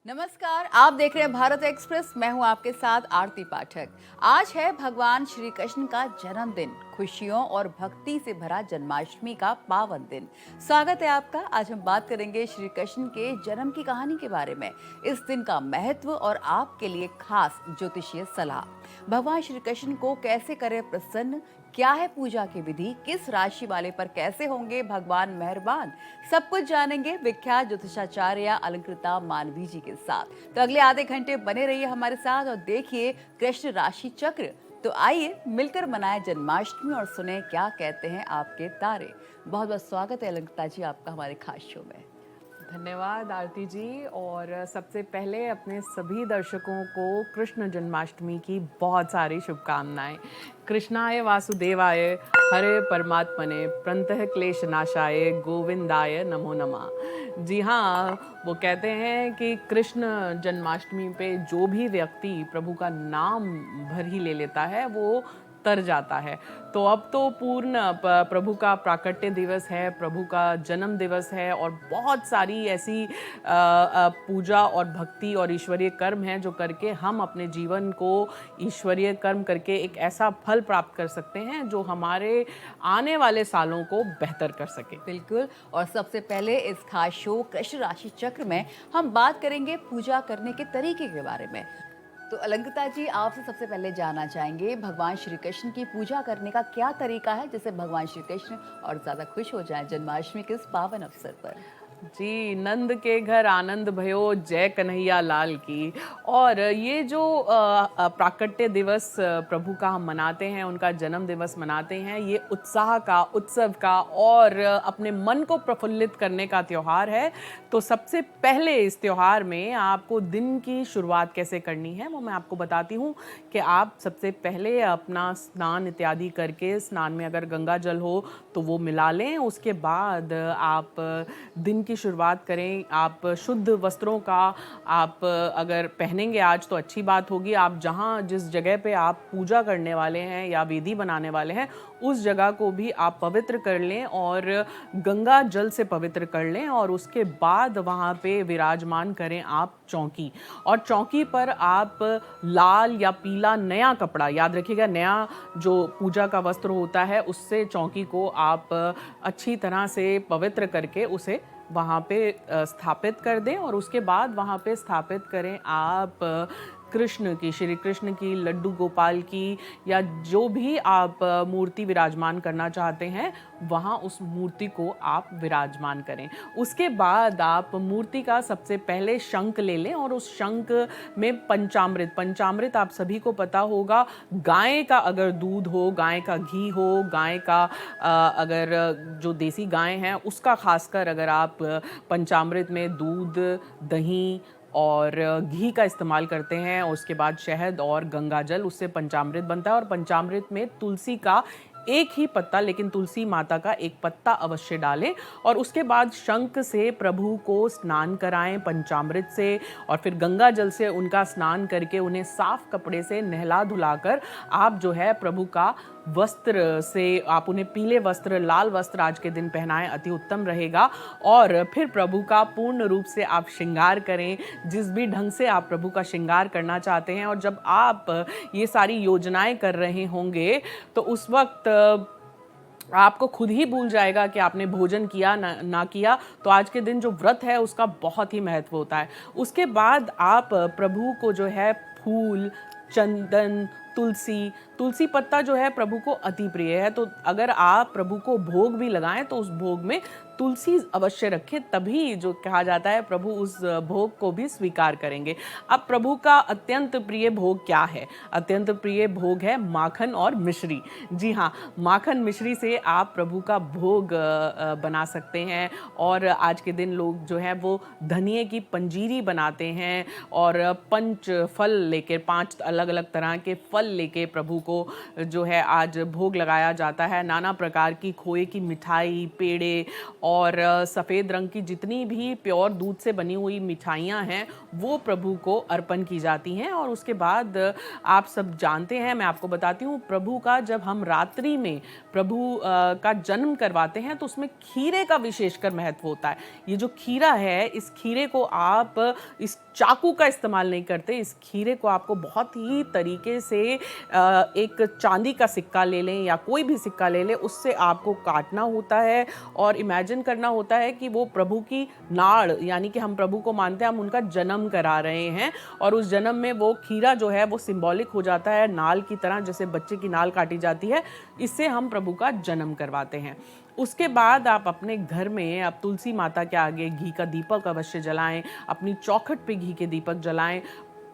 नमस्कार, आप देख रहे हैं भारत एक्सप्रेस। मैं हूं आपके साथ आरती पाठक। आज है भगवान श्री कृष्ण का जन्मदिन, खुशियों और भक्ति से भरा जन्माष्टमी का पावन दिन। स्वागत है आपका। आज हम बात करेंगे श्री कृष्ण के जन्म की कहानी के बारे में, इस दिन का महत्व और आपके लिए खास ज्योतिषीय सलाह। भगवान श्री कृष्ण को कैसे करें प्रसन्न, क्या है पूजा की विधि, किस राशि वाले पर कैसे होंगे भगवान मेहरबान, सब कुछ जानेंगे विख्यात ज्योतिषाचार्य अलंकृता मानवी जी के साथ। तो अगले आधे घंटे बने रहिए हमारे साथ और देखिए कृष्ण राशि चक्र। तो आइए मिलकर मनाएं जन्माष्टमी और सुने क्या कहते हैं आपके तारे। बहुत बहुत स्वागत है अलंकृता जी आपका हमारे खास शो में। धन्यवाद आरती जी। और सबसे पहले अपने सभी दर्शकों को कृष्ण जन्माष्टमी की बहुत सारी शुभकामनाएं। कृष्णाय वासुदेवाय हरे परमात्मने प्रणतः क्लेश नाशाय गोविंदाय नमो नमः। जी हाँ, वो कहते हैं कि कृष्ण जन्माष्टमी पे जो भी व्यक्ति प्रभु का नाम भर ही ले लेता है वो तर जाता है। तो अब तो पूर्ण प्रभु का प्राकट्य दिवस है, प्रभु का जन्म दिवस है और बहुत सारी ऐसी पूजा और भक्ति और ईश्वरीय कर्म हैं जो करके हम अपने जीवन को ईश्वरीय कर्म करके एक ऐसा फल प्राप्त कर सकते हैं जो हमारे आने वाले सालों को बेहतर कर सके। बिल्कुल। और सबसे पहले इस खास शो कृष्ण राशि चक्र में हम बात करेंगे पूजा करने के तरीके के बारे में। तो अलंकृता जी, आपसे सबसे पहले जानना चाहेंगे भगवान श्री कृष्ण की पूजा करने का क्या तरीका है जिससे भगवान श्री कृष्ण और ज्यादा खुश हो जाएं जन्माष्टमी के इस पावन अवसर पर। जी, नंद के घर आनंद भयो, जय कन्हैया लाल की। और ये जो प्राकट्य दिवस प्रभु का हम मनाते हैं, उनका जन्म दिवस मनाते हैं, ये उत्साह का, उत्सव का और अपने मन को प्रफुल्लित करने का त्यौहार है। तो सबसे पहले इस त्यौहार में आपको दिन की शुरुआत कैसे करनी है वो मैं आपको बताती हूँ कि आप सबसे पहले अपना स्नान इत्यादि करके, स्नान में अगर गंगा जल हो तो वो मिला लें। उसके बाद आप दिन की शुरुआत करें। आप शुद्ध वस्त्रों का आप अगर पहनेंगे आज तो अच्छी बात होगी। आप जहाँ जिस जगह पे आप पूजा करने वाले हैं या विधि बनाने वाले हैं उस जगह को भी आप पवित्र कर लें और गंगा जल से पवित्र कर लें। और उसके बाद वहाँ पे विराजमान करें आप चौकी। और चौकी पर आप लाल या पीला नया कपड़ा, याद रखिएगा नया जो पूजा का वस्त्र होता है उससे चौकी को आप अच्छी तरह से पवित्र करके उसे वहाँ पे स्थापित कर दें। और उसके बाद वहाँ पे स्थापित करें आप कृष्ण की, श्री कृष्ण की, लड्डू गोपाल की या जो भी आप मूर्ति विराजमान करना चाहते हैं वहाँ उस मूर्ति को आप विराजमान करें। उसके बाद आप मूर्ति का सबसे पहले शंख ले लें और उस शंख में पंचामृत, पंचामृत आप सभी को पता होगा, गाय का अगर दूध हो, गाय का घी हो, गाय का अगर जो देसी गाय हैं उसका खासकर अगर आप पंचामृत में दूध, दही और घी का इस्तेमाल करते हैं, उसके बाद शहद और गंगा जल, उससे पंचामृत बनता है। और पंचामृत में तुलसी का एक ही पत्ता, लेकिन तुलसी माता का एक पत्ता अवश्य डालें। और उसके बाद शंख से प्रभु को स्नान कराएं पंचामृत से और फिर गंगा जल से उनका स्नान करके उन्हें साफ कपड़े से नहला धुलाकर आप जो है प्रभु का वस्त्र से आप उन्हें पीले वस्त्र, लाल वस्त्र आज के दिन पहनाएं, अति उत्तम रहेगा। और फिर प्रभु का पूर्ण रूप से आप श्रृंगार करें, जिस भी ढंग से आप प्रभु का श्रृंगार करना चाहते हैं। और जब आप ये सारी योजनाएं कर रहे होंगे तो उस वक्त आपको खुद ही भूल जाएगा कि आपने भोजन किया ना किया। तो आज के दिन जो व्रत है उसका बहुत ही महत्व होता है। उसके बाद आप प्रभु को जो है फूल, चंदन, तुलसी पत्ता जो है प्रभु को अति प्रिय है। तो अगर आप प्रभु को भोग भी लगाएं तो उस भोग में तुलसी अवश्य रखें, तभी जो कहा जाता है प्रभु उस भोग को भी स्वीकार करेंगे। अब प्रभु का अत्यंत प्रिय भोग क्या है? अत्यंत प्रिय भोग है माखन और मिश्री। जी हाँ, माखन मिश्री से आप प्रभु का भोग बना सकते हैं। और आज के दिन लोग जो है वो धनिये की पंजीरी बनाते हैं और पंच फल लेकर, 5 अलग अलग तरह के फल लेके प्रभु को जो है आज भोग लगाया जाता है। नाना प्रकार की खोए की मिठाई, पेड़े और सफ़ेद रंग की जितनी भी प्योर दूध से बनी हुई मिठाइयाँ हैं वो प्रभु को अर्पण की जाती हैं। और उसके बाद आप सब जानते हैं, मैं आपको बताती हूँ, प्रभु का जब हम रात्रि में प्रभु का जन्म करवाते हैं तो उसमें खीरे का विशेषकर महत्व होता है। ये जो खीरा है, इस खीरे को आप इस चाकू का इस्तेमाल नहीं करते, इस खीरे को आपको बहुत ही तरीके से एक चांदी का सिक्का ले लें या कोई भी सिक्का ले लें, उससे आपको काटना होता है और इमेजिन करना होता है कि वो प्रभु की नाड़, यानी कि हम प्रभु को मानते हैं, हम उनका जन्म करा रहे हैं और उस जन्म में वो खीरा जो है वो सिंबॉलिक हो जाता है नाल की तरह, जैसे बच्चे की नाल काटी जाती है, इससे हम प्रभु का जन्म करवाते हैं। उसके बाद आप अपने घर में आप तुलसी माता के आगे घी का दीपक अवश्य जलाएं, अपनी चौखट पे घी के दीपक जलाएं।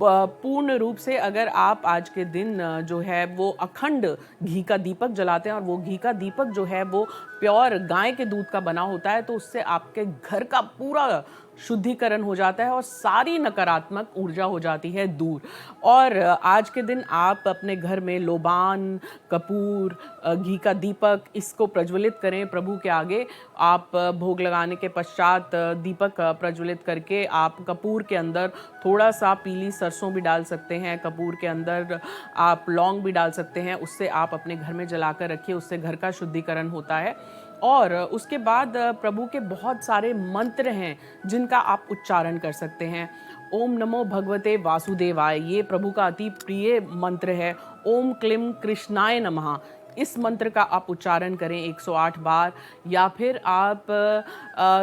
पूर्ण रूप से अगर आप आज के दिन जो है वो अखंड घी का दीपक जलाते हैं और वो घी का दीपक जो है वो प्योर गाय के दूध का बना होता है, तो उससे आपके घर का पूरा शुद्धिकरण हो जाता है और सारी नकारात्मक ऊर्जा हो जाती है दूर। और आज के दिन आप अपने घर में लोबान, कपूर, घी का दीपक, इसको प्रज्वलित करें प्रभु के आगे। आप भोग लगाने के पश्चात दीपक प्रज्वलित करके आप कपूर के अंदर थोड़ा सा पीली सरसों भी डाल सकते हैं, कपूर के अंदर आप लौंग भी डाल सकते हैं, उससे आप अपने घर में जलाकर रखिए, उससे घर का शुद्धिकरण होता है। और उसके बाद प्रभु के बहुत सारे मंत्र हैं जिनका आप उच्चारण कर सकते हैं। ओम नमो भगवते वासुदेवाय, ये प्रभु का अति प्रिय मंत्र है। ओम क्लीम कृष्णाय नमः, इस मंत्र का आप उच्चारण करें 108 बार। या फिर आप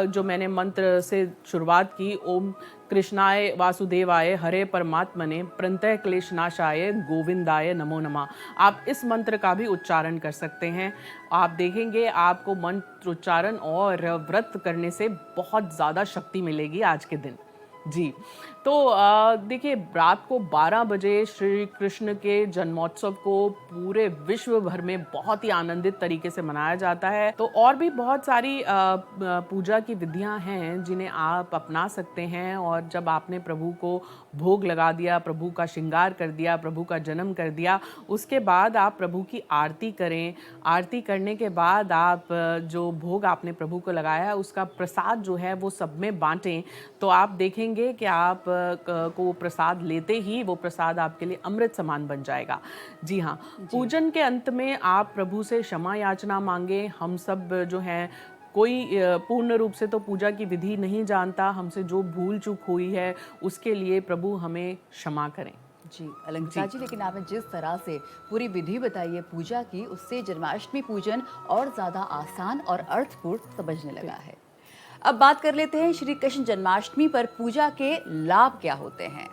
जो मैंने मंत्र से शुरुआत की, ओम कृष्णाय वासुदेवाय हरे परमात्मने प्रणतः क्लेशनाशाय गोविंदाय नमो नमः, आप इस मंत्र का भी उच्चारण कर सकते हैं। आप देखेंगे आपको मंत्र उच्चारण और व्रत करने से बहुत ज़्यादा शक्ति मिलेगी आज के दिन। जी, तो देखिए, रात को 12 बजे श्री कृष्ण के जन्मोत्सव को पूरे विश्व भर में बहुत ही आनंदित तरीके से मनाया जाता है। तो और भी बहुत सारी पूजा की विधियां हैं जिन्हें आप अपना सकते हैं। और जब आपने प्रभु को भोग लगा दिया, प्रभु का श्रृंगार कर दिया, प्रभु का जन्म कर दिया, उसके बाद आप प्रभु की आरती करें। आरती करने के बाद आप जो भोग आपने प्रभु को लगाया है उसका प्रसाद जो है वो सब में बांटें। तो आप देखेंगे कि आप को प्रसाद लेते ही वो प्रसाद आपके लिए अमृत समान बन जाएगा। जी हाँ, पूजन के अंत में आप प्रभु से क्षमा याचना मांगे। हम सब जो हैं, कोई पूर्ण रूप से तो पूजा की विधि नहीं जानता, हमसे जो भूल चूक हुई है उसके लिए प्रभु हमें क्षमा करें। जी अलंकृता जी, लेकिन आपने जिस तरह से पूरी विधि बताई है पूजा की, उससे जन्माष्टमी पूजन और ज़्यादा आसान और अर्थपूर्ण समझने लगा है। अब बात कर लेते हैं श्री कृष्ण जन्माष्टमी पर पूजा के लाभ क्या होते हैं।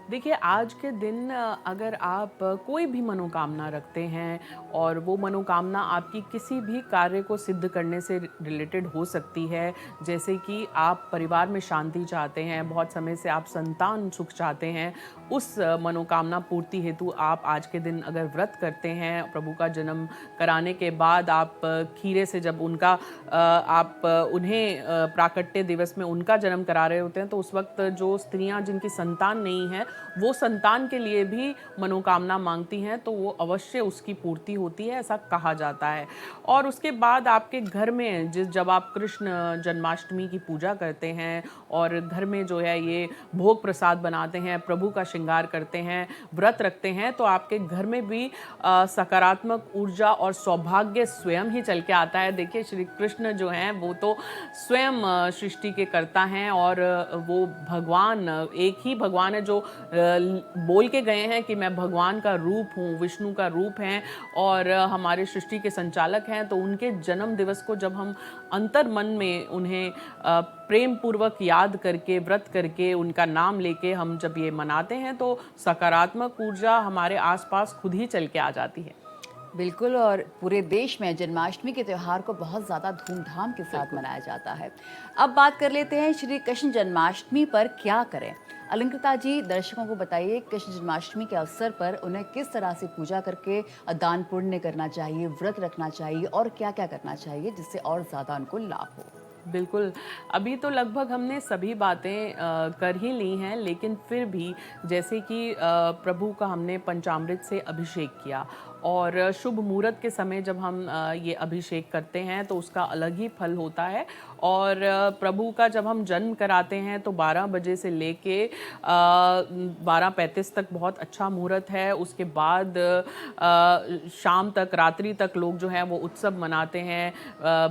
देखिए, आज के दिन अगर आप कोई भी मनोकामना रखते हैं और वो मनोकामना आपकी किसी भी कार्य को सिद्ध करने से रिलेटेड हो सकती है, जैसे कि आप परिवार में शांति चाहते हैं, बहुत समय से आप संतान सुख चाहते हैं, उस मनोकामना पूर्ति हेतु आप आज के दिन अगर व्रत करते हैं, प्रभु का जन्म कराने के बाद आप खीरे से जब उनका आप उन्हें प्राकट्य दिवस में उनका जन्म करा रहे होते हैं, तो उस वक्त जो स्त्रियां जिनकी संतान नहीं है वो संतान के लिए भी मनोकामना मांगती हैं, तो वो अवश्य उसकी पूर्ति होती है, ऐसा कहा जाता है। और उसके बाद आपके घर में जब आप कृष्ण जन्माष्टमी की पूजा करते हैं और घर में जो है ये भोग प्रसाद बनाते हैं, प्रभु का श्रृंगार करते हैं, व्रत रखते हैं, तो आपके घर में भी सकारात्मक ऊर्जा और सौभाग्य स्वयं ही चल के आता है। देखिए, श्री कृष्ण जो हैं वो तो स्वयं सृष्टि के कर्ता हैं और वो भगवान, एक ही भगवान है जो बोल के गए हैं कि मैं भगवान का रूप हूँ, विष्णु का रूप हैं और हमारे सृष्टि के संचालक हैं। तो उनके जन्म दिवस को जब हम अंतर मन में उन्हें प्रेम पूर्वक याद करके, व्रत करके, उनका नाम लेके हम जब ये मनाते हैं, तो सकारात्मक ऊर्जा हमारे आसपास खुद ही चल के आ जाती है। बिल्कुल, और पूरे देश में जन्माष्टमी के त्यौहार को बहुत ज़्यादा धूमधाम के साथ मनाया जाता है। अब बात कर लेते हैं श्री कृष्ण जन्माष्टमी पर क्या करें। अलंकृता जी, दर्शकों को बताइए, कृष्ण जन्माष्टमी के अवसर पर उन्हें किस तरह से पूजा करके दान पुण्य करना चाहिए, व्रत रखना चाहिए और क्या क्या करना चाहिए जिससे और ज़्यादा उनको लाभ हो। बिल्कुल। अभी तो लगभग हमने सभी बातें कर ही ली हैं, लेकिन फिर भी जैसे कि प्रभु का हमने पंचामृत से अभिषेक किया और शुभ मुहूर्त के समय जब हम ये अभिषेक करते हैं तो उसका अलग ही फल होता है। और प्रभु का जब हम जन्म कराते हैं तो 12 बजे से लेके 12:35 तक बहुत अच्छा मुहूर्त है। उसके बाद शाम तक, रात्रि तक लोग जो है वो उत्सव मनाते हैं,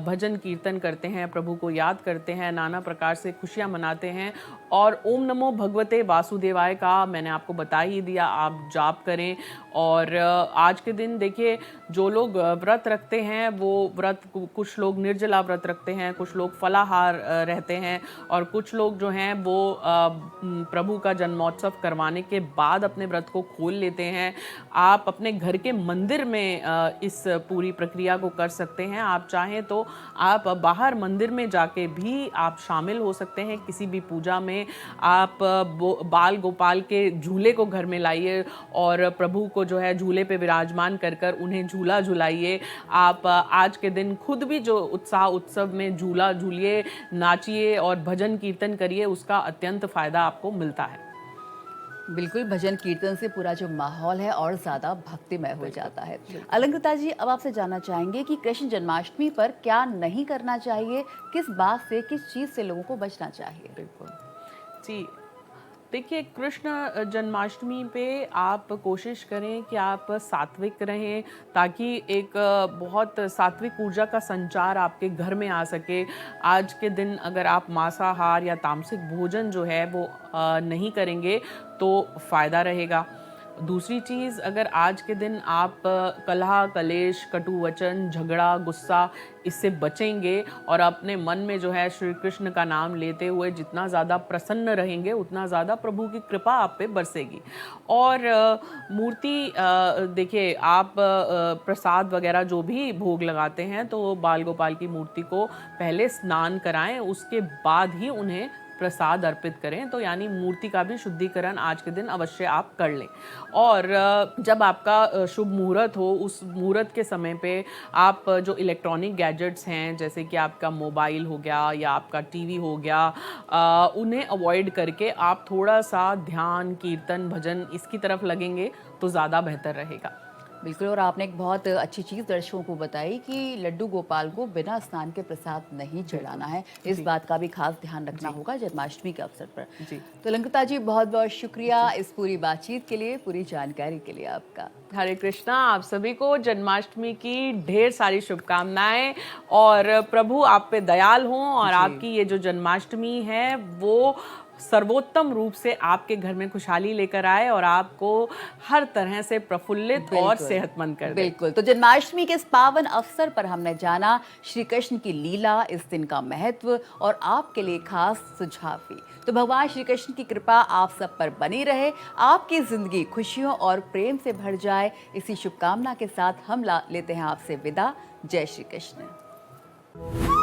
भजन कीर्तन करते हैं, प्रभु को याद करते हैं, नाना प्रकार से खुशियाँ मनाते हैं। और ओम नमो भगवते वासुदेवाय का मैंने आपको बता ही दिया, आप जाप करें। और आज के दिन देखिए, जो लोग व्रत रखते हैं वो व्रत, कुछ लोग निर्जला व्रत रखते हैं, कुछ लोग फलाहार रहते हैं, और कुछ लोग जो हैं वो प्रभु का जन्मोत्सव करवाने के बाद अपने व्रत को खोल लेते हैं। आप अपने घर के मंदिर में इस पूरी प्रक्रिया को कर सकते हैं। आप चाहें तो आप बाहर मंदिर में जाके भी आप शामिल हो सकते हैं किसी भी पूजा में। आप बाल गोपाल के झूले को घर में लाइए और प्रभु को जो है झूले पे विराजमान कर कर उन्हें झूला झुलाइए। आप आज के दिन खुद भी जो उत्सव में झूला झूलिए, नाचिए और भजन कीर्तन करिए, उसका अत्यंत फायदा आपको मिलता है। बिल्कुल, भजन कीर्तन से पूरा जो माहौल है और ज़्यादा भक्तिमय हो जाता है। अलंकृता जी, अब आपसे जानना चाहेंगे कि कृष्ण जन्माष्टमी पर क्या नहीं करना चाहिए, किस बात से, किस चीज़ से लोगों को बचना चाहिए? बिल्कुल जी, देखिए, कृष्ण जन्माष्टमी पे आप कोशिश करें कि आप सात्विक रहें, ताकि एक बहुत सात्विक ऊर्जा का संचार आपके घर में आ सके। आज के दिन अगर आप मांसाहार या तामसिक भोजन जो है वो नहीं करेंगे तो फ़ायदा रहेगा। दूसरी चीज़, अगर आज के दिन आप कलह, कलेश, कटु वचन, झगड़ा, गुस्सा, इससे बचेंगे और अपने मन में जो है श्री कृष्ण का नाम लेते हुए जितना ज़्यादा प्रसन्न रहेंगे, उतना ज़्यादा प्रभु की कृपा आप पे बरसेगी। और मूर्ति, देखिए, आप प्रसाद वगैरह जो भी भोग लगाते हैं तो बाल गोपाल की मूर्ति को पहले स्नान कराएं, उसके बाद ही उन्हें प्रसाद अर्पित करें। तो यानी मूर्ति का भी शुद्धिकरण आज के दिन अवश्य आप कर लें। और जब आपका शुभ मुहूर्त हो, उस मुहूर्त के समय पे आप जो इलेक्ट्रॉनिक गैजेट्स हैं, जैसे कि आपका मोबाइल हो गया या आपका टीवी हो गया, उन्हें अवॉइड करके आप थोड़ा सा ध्यान, कीर्तन, भजन इसकी तरफ लगेंगे तो ज़्यादा बेहतर रहेगा। बिल्कुल, और आपने एक बहुत अच्छी चीज़ दर्शकों को बताई कि लड्डू गोपाल को बिना स्नान के प्रसाद नहीं चढ़ाना है। इस बात का भी खास ध्यान रखना होगा जन्माष्टमी के अवसर पर। जी। तो अलंकृता जी, बहुत बहुत शुक्रिया इस पूरी बातचीत के लिए, पूरी जानकारी के लिए आपका। हरे कृष्णा। आप सभी को जन्माष्टमी की ढेर सारी शुभकामनाएं, और प्रभु आप पे दयाल हों और आपकी ये जो जन्माष्टमी है वो सर्वोत्तम रूप से आपके घर में खुशहाली लेकर आए और आपको हर तरह से प्रफुल्लित और सेहतमंद कर दे। बिल्कुल, तो जन्माष्टमी के इस पावन अवसर पर हमने जाना श्री कृष्ण की लीला, इस दिन का महत्व और आपके लिए खास सुझाव भी। तो भगवान श्री कृष्ण की कृपा आप सब पर बनी रहे, आपकी जिंदगी खुशियों और प्रेम से भर जाए, इसी शुभकामना के साथ हम लेते हैं आपसे विदा। जय श्री कृष्ण।